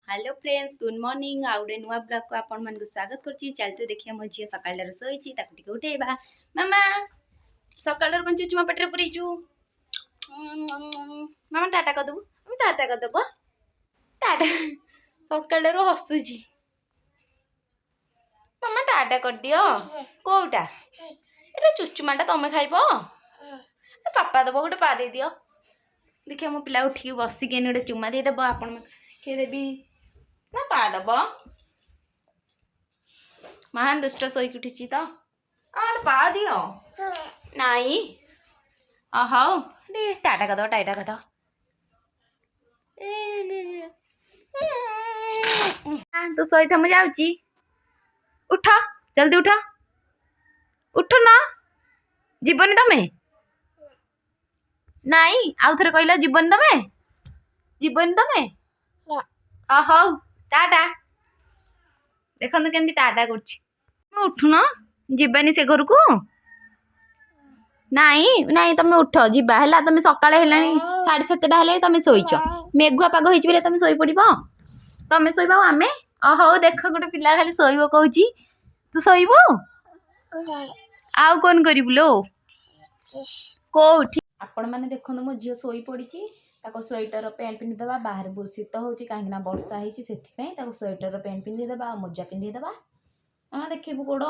Hello friends good morning आउ गोटे नुआ ब्लॉग को आपण मन स्वागत करछि। चलते देखिए मो झी सकाळ शोची टिके उठेबा। मामा सकाळ कौन चुमा पेटर पुरीचु मामा टाटा कर दबु टाटा कर दबो टाटा सकाळ हसुची मामा टाटा कर दियो कोटा एटा चुचुमाटा तमे खाइबो पापा दबो गोटे पा दे दियो। देखिए मो पिला उठी बसिके गोटे चुमा दे दबो आपण के देबी ना पा दब महान दुष्ट शोक उठी तो और पा दियो नाई हाउ टाटा कर दो टाटा कर दो तू सही था मुझे आउची उठ जल्दी उठ उठ ना जीवन तमे नाई आउ थे कहला जीवन तमे हाउ टाटा देखो केमती टाटा कर उठुन जीवानी से घर को नाई नाई तुम उठ जीवा है तुम सका 7:30 है तुम शोच मेघुआ पाग हो तुम शोई पड़ तुम शोब आम हौ देख गोटे पिला खाली शोब कौच तू शोब आउ कौन करू लो कौटी आपण मैंने देखो मो झील शोई पड़ी स्वेटर पैंट पिंधिदेवा बाहर बहुत शीत हो कहीं वर्षा होती स्वेटर पैंट पिंधिदेवा मोजा पिंधिदेवा हाँ देखू गोड़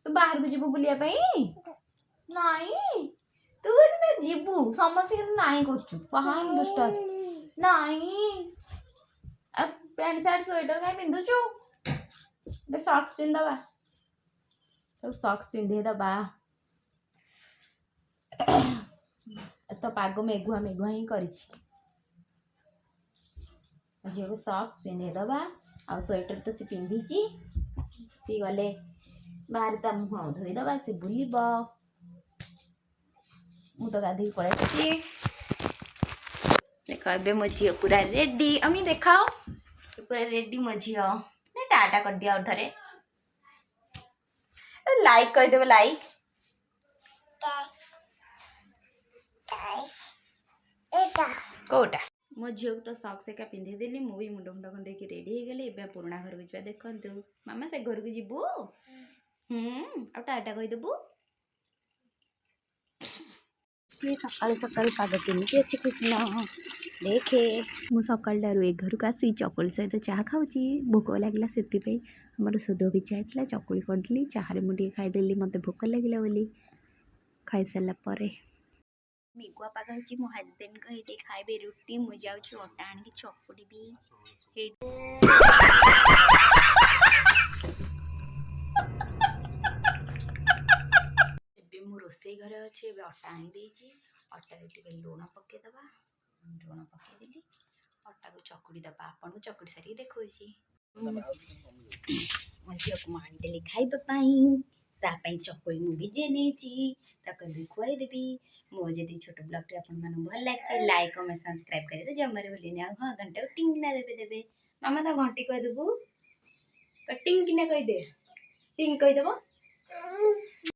तू बाहर को जीवु बुलिया नाई तू जीवु समस्त नाई कर दुष्ट अच्छे नाई पैंट सार्ट स्वेटर कहीं पिंधुचु सॉक्स पिंधवा तो सॉक्स पिंधेदबा तो पाग मेघुआ मेघुआ ही कर झील को सॉक्स पिंधेदबा आ स्वेटर तो सी पिंधि सी गले बाहर ता मुह धोईदबा से बुल मु तो गाधी पड़े देख ए मो झी पूरा रेडी अमी देखाओ पूरा रेडी मो झी टाटा कर दिया और थरे लाइक कर देबो लाइक कोटा मो झील को तो सॉक्स एका पिंधिदेली मु भी मुंड मुंड खंडे की रेडी हो गली ए पुराणा घर को जा देखु मामा से घर को जीवु आ टाटा कहीदेबू सकाल सकाल पाग केमी अच्छी खुशी न देखे मु सकाल ए घर को आसी चकुली सहित चाह खाऊँ भोक लगे से आमर सुध बिछा होता चकुली करदेली चाहे मुझे खाईदेली मत भोक लगे बोली खाई सारापर मेघुआ पाग हो मो हजबैंड को ये खाइबे रुटी मुझे जाऊँ अटा आनी चकुड़ी भी मु रोसे घरे अच्छे अटा आनी अटा लुण पकईदबा लुण पकईदेली अटा को चकुड़ी दबा आपन को चकुड़ी सारी देखो मो झील को आनीदेली खाइबाई चकुड़ी मुझे नहीं खुआईदेवी मो जी छोट ब्लॉग आप भल लगे लाइक कमेंट सब्सक्राइब करेंगे जमार भूलें हाँ घंटा टिंग किना देवे मामा तो घंटी कहीदेबू टिंग किना कहीदे टिंग कहीदेव